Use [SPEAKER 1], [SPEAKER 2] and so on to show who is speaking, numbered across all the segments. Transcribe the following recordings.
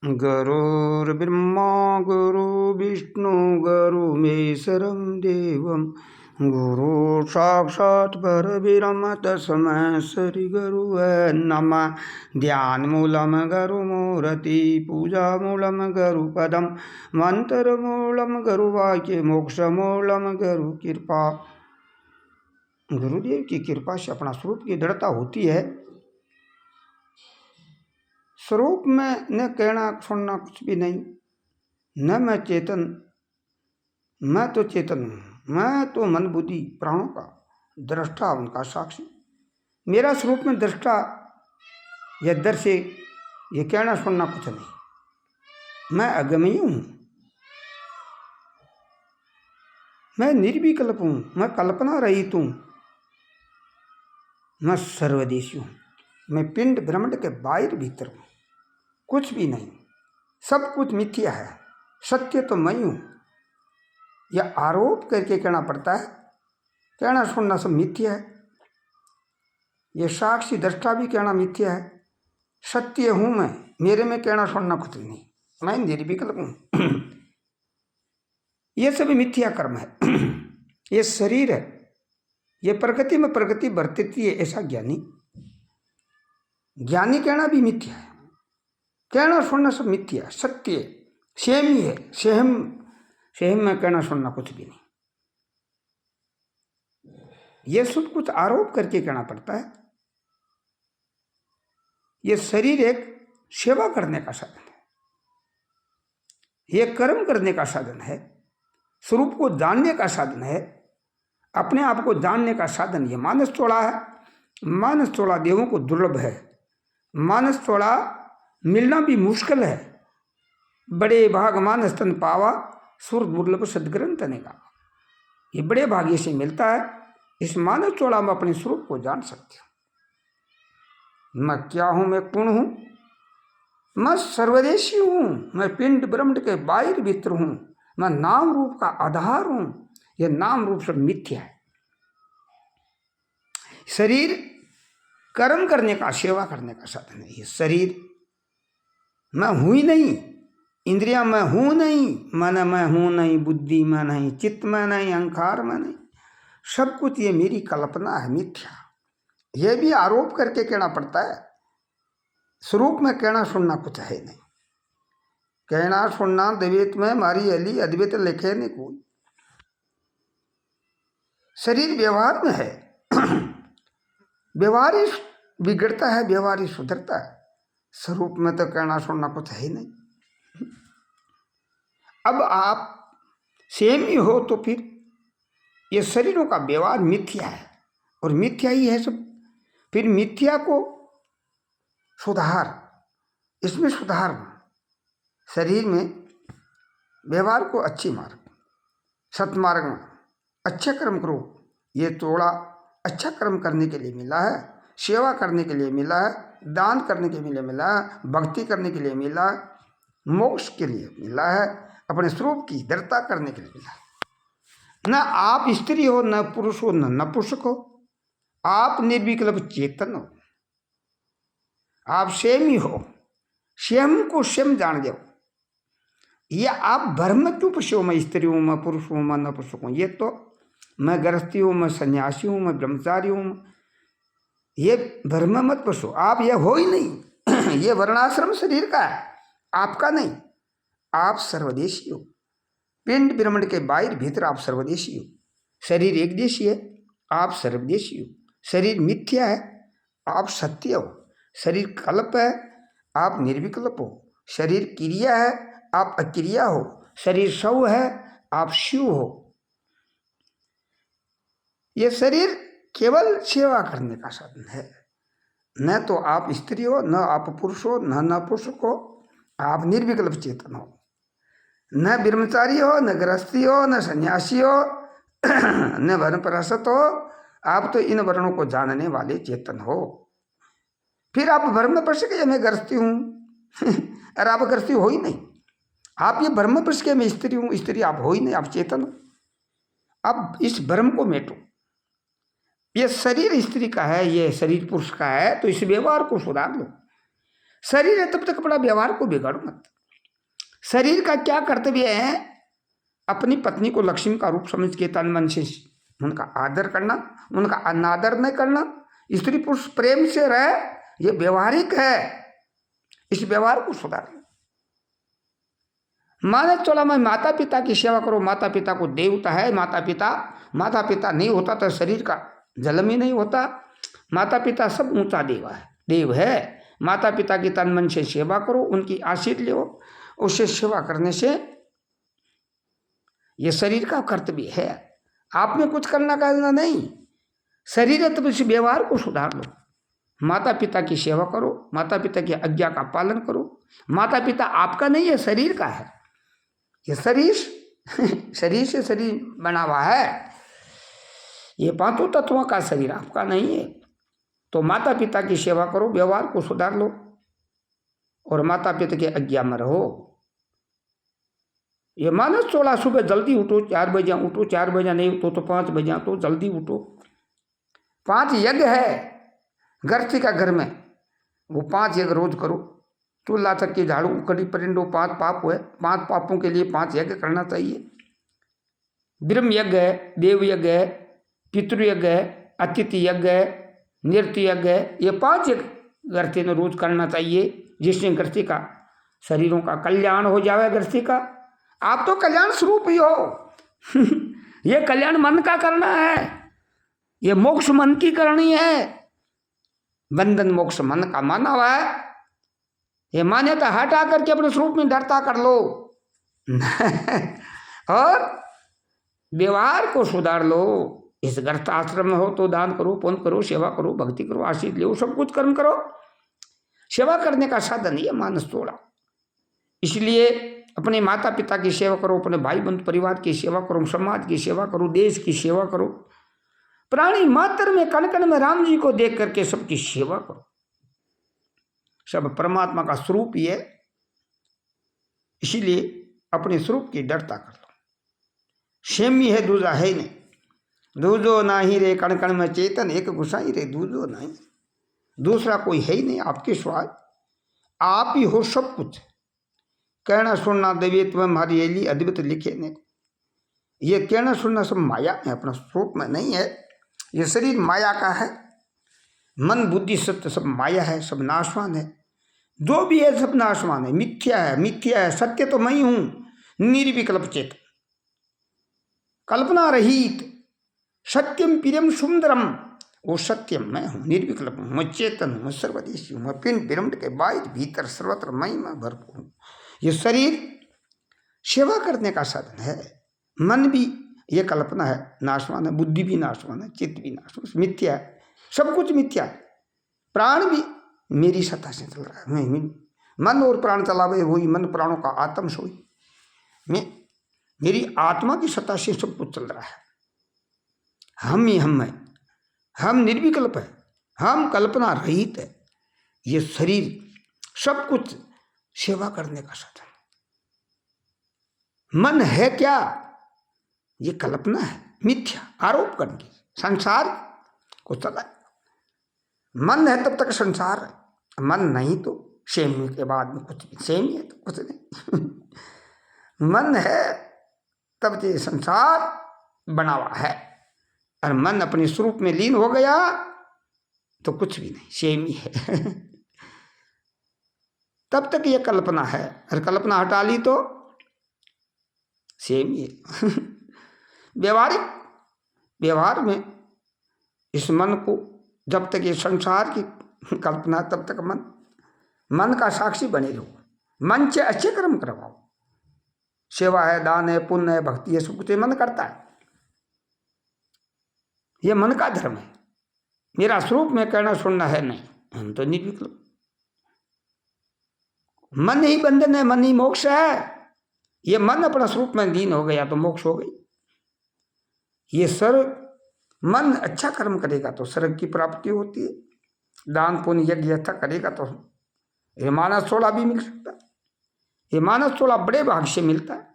[SPEAKER 1] गुरुर्ब्रह्मा गुरुर्विष्णु गुरुमेश्वरं देवं गुरु साक्षात् परब्रह्म तस्मै श्री गुरुवे नमः। ध्यानमूलं गुरुमूर्ति पूजामूलं गुरुपदं मंत्रमूलं गुरुवाक्य मोक्षमूलं गुरुकृपा। गुरुदेव की कृपा से अपना स्वरूप की दृढ़ता होती है। स्वरूप में न कहना सुनना कुछ भी नहीं। न मैं चेतन, मैं तो चेतन हूँ, मैं तो मन बुद्धि प्राणों का दृष्टा, उनका साक्षी। मेरा स्वरूप में दृष्टा या दर्शे ये कहना सुनना कुछ नहीं। मैं अगम्य हूँ, मैं निर्विकल्प हूँ, मैं कल्पना रहित हूँ, मैं सर्वदेशी हूँ। मैं पिंड ब्रह्मांड के बाहर भीतर हूँ, कुछ भी नहीं। सब कुछ मिथ्या है, सत्य तो मैं हूँ। यह आरोप करके कहना पड़ता है, कहना सुनना सब मिथ्या है। यह साक्षी दृष्टा भी कहना मिथ्या है। सत्य हूँ मैं, मेरे में कहना सुनना कुछ नहीं, मैं निर्विकल्प हूँ। यह सब मिथ्या कर्म है। यह शरीर है, यह प्रकृति में प्रकृति बरतती है, ऐसा ज्ञानी। ज्ञानी कहना भी मिथ्या है, कहना सुनना सब मिथ्या। सत्य सेम ही है, सेम में कहना सुनना कुछ भी नहीं। यह सब कुछ आरोप करके कहना पड़ता है। यह शरीर एक सेवा करने का साधन है, यह कर्म करने का साधन है, स्वरूप को जानने का साधन है, अपने आप को जानने का साधन। यह मानस चौड़ा है। मानस चौड़ा देवों को दुर्लभ है। मानस चौड़ा मिलना भी मुश्किल है। बड़े भाग मानस तन पावा, सुर दुर्लभ सदग्रंथ तने का। ये बड़े भाग्य से मिलता है। इस मानस चौड़ा में अपने स्वरूप को जान सकते हो। मैं क्या हूं? मैं कौन हूं? मैं सर्वदेशी हूं, मैं पिंड ब्रह्मांड के बाहर भीतर हूं, मैं नाम रूप का आधार हूं। यह नाम रूप सब मिथ्या है। शरीर कर्म करने का, सेवा करने का साधन है। ये शरीर मैं हूं ही नहीं, इंद्रियां मैं हूं नहीं, मन मैं हूं नहीं, बुद्धि में नहीं, चित्त में नहीं, अहंकार में नहीं। सब कुछ ये मेरी कल्पना है, मिथ्या। यह भी आरोप करके कहना पड़ता है। स्वरूप में कहना सुनना कुछ है नहीं। कहना सुनना द्वैत में मारी अली अद्वैत लिखे नहीं कोई। शरीर व्यवहार में है। व्यवहार ही बिगड़ता है, व्यवहार ही सुधरता है। स्वरूप में तो कहना सुनना कुछ है ही नहीं। अब आप सेम ही हो तो फिर ये शरीरों का व्यवहार मिथ्या है, और मिथ्या ही है सब। फिर मिथ्या को सुधार, इसमें सुधार, शरीर में व्यवहार को अच्छी मार्ग, सतमार्ग में अच्छा कर्म करो। ये थोड़ा अच्छा कर्म करने के लिए मिला है, सेवा करने के लिए मिला है, दान करने के लिए मिला है, भक्ति करने के लिए मिला है, मोक्ष के लिए मिला है, अपने स्वरूप की दृढ़ता करने के लिए मिला है। न आप स्त्री हो, न पुरुष हो, न नपुंसक हो। आप निर्विकल्प चेतन हो। आप स्वयं ही हो। स्वयं को स्वयं जान जाओ। ये आप भ्रम क्यों पशो? मैं स्त्री हूं, मैं पुरुष हूं, मैं नपुंसक हूं। ये तो मैं गृहस्थी हूं, मैं सन्यासी हूं, मैं ब्रह्मचारी हूं। ये भ्रम मत पशो। आप ये हो ही नहीं। ये वर्णाश्रम शरीर का है, आपका नहीं। आप सर्वदेशी हो। पिंड ब्रह्मांड के बाहर भीतर आप सर्वदेशी हो। शरीर एक देशी है, आप सर्वदेशी हो। शरीर मिथ्या है, आप सत्य हो। शरीर कल्प है, आप निर्विकल्प हो। शरीर क्रिया है, आप अक्रिया हो। शरीर शव है, आप शिव हो। यह शरीर केवल सेवा करने का साधन है। न तो आप स्त्री हो, न आप पुरुष हो, न नपुंसक हो। आप निर्विकल्प चेतन हो। न ब्रह्मचारी हो, न गृहस्थी हो, न सन्यासी हो, न वनप्रस्थ हो। आप तो इन वर्णों को जानने वाले चेतन हो। फिर आप भ्रम में पड़ सके मैं गृहस्थी हूं। अरे आप गृहस्थी हो ही नहीं। आप ये भ्रम में पड़ सके मैं स्त्री हूं, स्त्री आप हो ही नहीं, आप चेतन हो। अब इस भ्रम को मेटो। ये शरीर स्त्री का है, ये शरीर पुरुष का है, तो इस व्यवहार को सुधार लो। शरीर है तब तक अपना व्यवहार को बिगाड़ो मत। शरीर का क्या कर्तव्य है? अपनी पत्नी को लक्ष्मी का रूप समझ के तन मन से उनका आदर करना, उनका अनादर नहीं करना, स्त्री पुरुष प्रेम से रहे, ये व्यवहारिक है। इस व्यवहार को सुधार। मानव चोला में माता पिता की सेवा करो। माता पिता को देवता है। माता पिता नहीं होता तो शरीर का जन्म ही नहीं होता। माता पिता सब ऊंचा देव है। माता पिता की तन मन से सेवा करो, उनकी आशीष लो। उससे सेवा करने से ये शरीर का कर्तव्य है। आप में कुछ करना नहीं, शरीर है तो इस व्यवहार को सुधार लो। माता पिता की सेवा करो, माता पिता की आज्ञा का पालन करो। माता पिता आपका नहीं है, शरीर का है। ये शरीर से शरीर बना हुआ है। ये पांचों तत्वों का शरीर आपका नहीं है। तो माता पिता की सेवा करो, व्यवहार को सुधार लो और माता पिता की आज्ञा में रहो। ये मानस 16 सुबह जल्दी उठो, 4 बजे उठो, 4 बजे नहीं उठो तो 5 बजे तो जल्दी उठो। 5 यज्ञ है गृहस्थी का घर में, वो 5 यज्ञ रोज करो। चूल्हा चक्की झाड़ू कड़ी परिंडो 5 पाप हुए, 5 पापों के लिए 5 यज्ञ करना चाहिए। ब्रह्म यज्ञ है, देव यज्ञ है, पितृयज्ञ है, अतिथि यज्ञ है, नृत्य यज्ञ है। ये 5 यज्ञ गृहस्थी ने रोज करना चाहिए, जिससे गृहस्थी का शरीरों का कल्याण हो जाए। गृहस्थी का आप तो कल्याण स्वरूप ही हो। ये कल्याण मन का करना है, ये मोक्ष मन की करनी है। बंधन मोक्ष मन का माना हुआ है। ये मान्यता हटा करके अपने स्वरूप में डरता कर लो और व्यवहार को सुधार लो। इस गृहस्थ आश्रम में हो तो दान करो, पुण्य करो, सेवा करो, भक्ति करो, आशीष लो, सब कुछ कर्म करो। सेवा करने का साधन ये मानस 16। इसलिए अपने माता पिता की सेवा करो, अपने भाई बंधु परिवार की सेवा करो, समाज की सेवा करो, देश की सेवा करो। प्राणी मात्र में कण कण में राम जी को देख करके सबकी सेवा करो। सब परमात्मा का स्वरूप ही है, इसीलिए अपने स्वरूप की डरता कर लो। सेमी है दूजा है नहीं, दूजो नाही रे कण कण में चेतन, एक गुसाई रे दूजो नहीं। दूसरा कोई है ही नहीं, आपके स्वाद आप ही हो सब कुछ। कहना सुनना दैवीत्व हमारी एली अद्भुत लिखे ने। ये कहना सुनना सब माया है, अपना स्वरूप में नहीं है। ये शरीर माया का है, मन बुद्धि सत्य सब माया है, सब नाशवान है। जो भी है सब नाशवान है, मिथ्या है, मिथ्या है। सत्य तो मैं ही हूं, निर्विकल्प चेतन, कल्पना रहित, सत्यम प्रियम सुंदरम। वो सत्यम मैं हूं, निर्विकल्प हूं, मैं चेतन हूं, मैं सर्वदेशी हूं, मैं पिंड पिरमिड के बाहर भीतर सर्वत्र मैं भरपूर हूं। ये शरीर सेवा करने का साधन है। मन भी ये कल्पना है, नाशवान है। बुद्धि भी नाशवान है, चित्त भी नाशवान, मिथ्या है, सब कुछ मिथ्या है। प्राण भी मेरी सत्ता से चल रहा है। मैं मन और प्राण चलावे हुई, मन प्राणों का आत्म सोई। मेरी आत्मा की सत्ता से सब कुछ चल रहा है। हम ही हम है, हम निर्विकल्प है, हम कल्पना रहित है। ये शरीर सब कुछ सेवा करने का साधन। मन है क्या? ये कल्पना है, मिथ्या आरोप करनी, संसार को चला। मन है तब तक संसार है, मन नहीं तो सेमी के बाद में कुछ भी, सेमी है तो कुछ नहीं। मन है तब ये संसार बना हुआ है, और मन अपने स्वरूप में लीन हो गया तो कुछ भी नहीं, सेमी है। तब तक ये कल्पना है, और कल्पना हटा ली तो सेमी है। व्यवहार में इस मन को, जब तक ये संसार की कल्पना, तब तक मन का साक्षी बने रहो। मन से अच्छे कर्म करवाओ। सेवा है, दान है, पुण्य है, भक्ति है, सब कुछ मन करता है। ये मन का धर्म है। मेरा स्वरूप में कहना सुनना है नहीं, हम तो निर्विकल्प। मन ही बंधन है, मन ही मोक्ष है। ये मन अपना स्वरूप में लीन हो गया तो मोक्ष हो गई। ये मन अच्छा कर्म करेगा तो स्वर्ग की प्राप्ति होती है। दान पुण्य यज्ञ अच्छा करेगा तो ये मानस 16 भी मिल सकता है। ये मानस 16 बड़े भाग से मिलता है।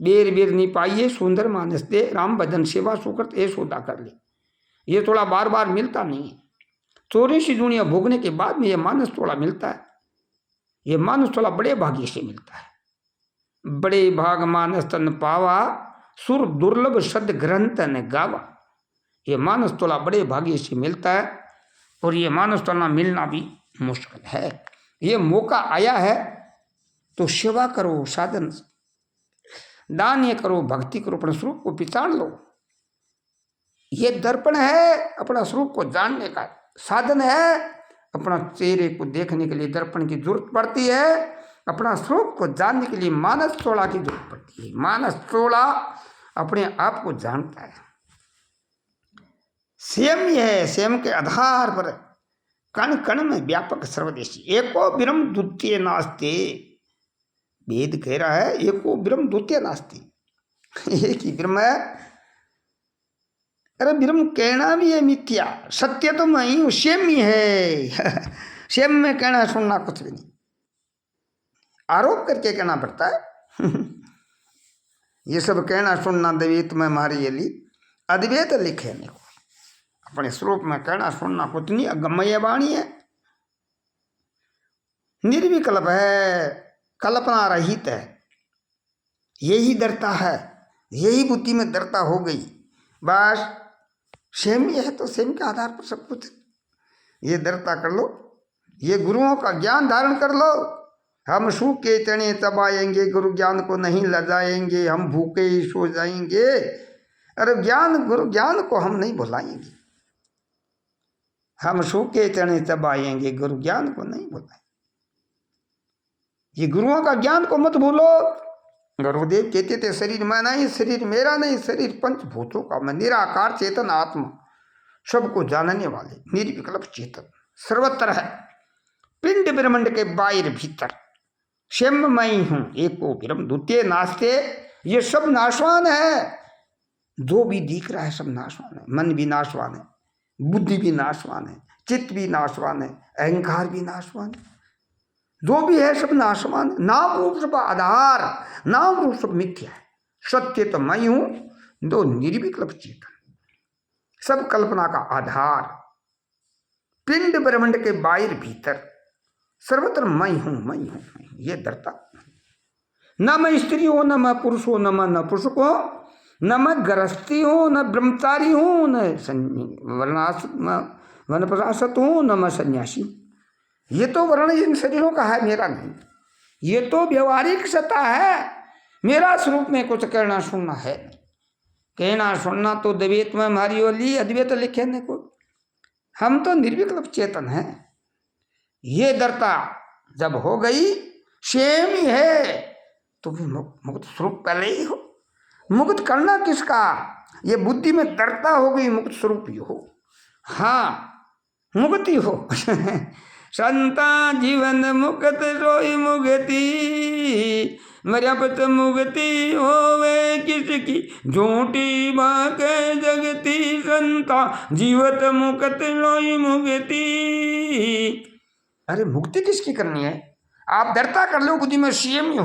[SPEAKER 1] बेर बेर नहीं पाइए सुंदर मानस दे, राम भजन सेवा सुकृत ये सौदा कर ले। ये थोड़ा बार बार मिलता नहीं है। 84 दुनिया भोगने के बाद में ये मानस 16 मिलता है। ये मानस 16 बड़े भाग्य से मिलता है। बड़े भाग मानस तन पावा, सुर दुर्लभ सद ग्रंथ ने गावा। ये मानस तोला बड़े भाग्य से मिलता है और ये मानस तोला मिलना भी मुश्किल है। ये मौका आया है तो सेवा करो, साधन दान ये करो, भक्ति करो, अपने स्वरूप को पहचान लो। ये दर्पण है, अपना स्वरूप को जानने का साधन है। अपना चेहरे को देखने के लिए दर्पण की जरूरत पड़ती है, अपना स्वरूप को जानने के लिए मानस तोला की जरूरत पड़ती है। मानस तोला अपने आप को जानता है। स्वयं यह है, स्वयं के आधार पर कण कण में व्यापक सर्वदेशी। एको ब्रह्म द्वितीय नास्ति, वेद कह रहा है एको ब्रह्म द्वितीय नास्ति, एक ही ब्रह्म है। अरे ब्रह्म कहना भी है मिथ्या, सत्य तो मैं ही हूं, स्वयं ही है। स्वयं में कहना सुनना कुछ भी नहीं, आरोप करके कहना पड़ता है। ये सब कहना सुनना द्वैत में मारी एली, अद्वैत लिखे नहीं। अपने स्वरूप में कहना सुनना कुछ नहीं, अगम्य वाणी है, निर्विकल्प है, कल्पना रहित है। यही दृढ़ता है, यही बुद्धि में दृढ़ता हो गई। बस स्वयं ही है तो स्वयं के आधार पर सब कुछ। ये दृढ़ता कर लो, ये गुरुओं का ज्ञान धारण कर लो। हम सूखे चने चबाएंगे, गुरु ज्ञान को नहीं लजाएंगे, हम भूखे ही सो जाएंगे। अरे ज्ञान, गुरु ज्ञान को हम नहीं भुलाएंगे। हम सूखे चने चबाएंगे, गुरु ज्ञान को नहीं भुलाएंगे। ये गुरुओं का ज्ञान को मत भूलो। गुरुदेव कहते थे शरीर मैं नहीं, शरीर मेरा नहीं, शरीर पंचभूतों का मैं, निराकार चेतन आत्मा, सबको जानने वाले, निर्विकल्प चेतन, सर्वत्र है, पिंड ब्रह्मांड के बाहर भीतर। स्वयं मैं ही हूं, एको ब्रह्म द्वितीय नास्ते। ये सब नाशवान है, जो भी दिख रहा है सब नाशवान है। मन भी नाशवान है, बुद्धि भी नाशवान है, चित्त भी नाशवान है, अहंकार भी नाशवान है, जो भी है सब नाशवान है। नाम रूप सब आधार, नाम रूप सब मिथ्या है। सत्य तो मैं हूं, दो निर्विकल्प चेतन, सब कल्पना का आधार, पिंड ब्रह्मांड के बाहर भीतर, सर्वत्र मैं हूं, मैं हूं, मैं हूं। ये दृढ़ता। न मैं स्त्री हो, न मैं पुरुष हो, न मैं न पुरुष को, न मैं गृहस्थी हूं, न ब्रह्मचारी हूं, न वनप्रस्थाश्रम हूं, न मैं सन्यासी। ये तो वर्ण इन शरीरों का है, मेरा नहीं। ये तो व्यवहारिक सत्ता है, मेरा स्वरूप में कुछ कहना सुनना है। कहना सुनना तो द्वैत में हमारी ओली, अद्वैत लिखे ने को। हम तो निर्विकल्प चेतन हैं। ये दृढ़ता जब हो गई, स्वयं ही है, तो भी मुक्त स्वरूप पहले ही हो। मुक्त करना किसका? ये बुद्धि में दृढ़ता हो गई, मुक्त स्वरूप ही हो। हाँ, मुक्ति हो। संता जीवन मुक्त सोई मुक्ति, मर्यापत मुक्ति होवे किसकी, झूठी बाके जगती, संता जीवत मुक्त सोई मुक्ति। अरे मुक्ति किसकी करनी है? आप दृढ़ता कर लो बुद्धि में, स्वयं हूं,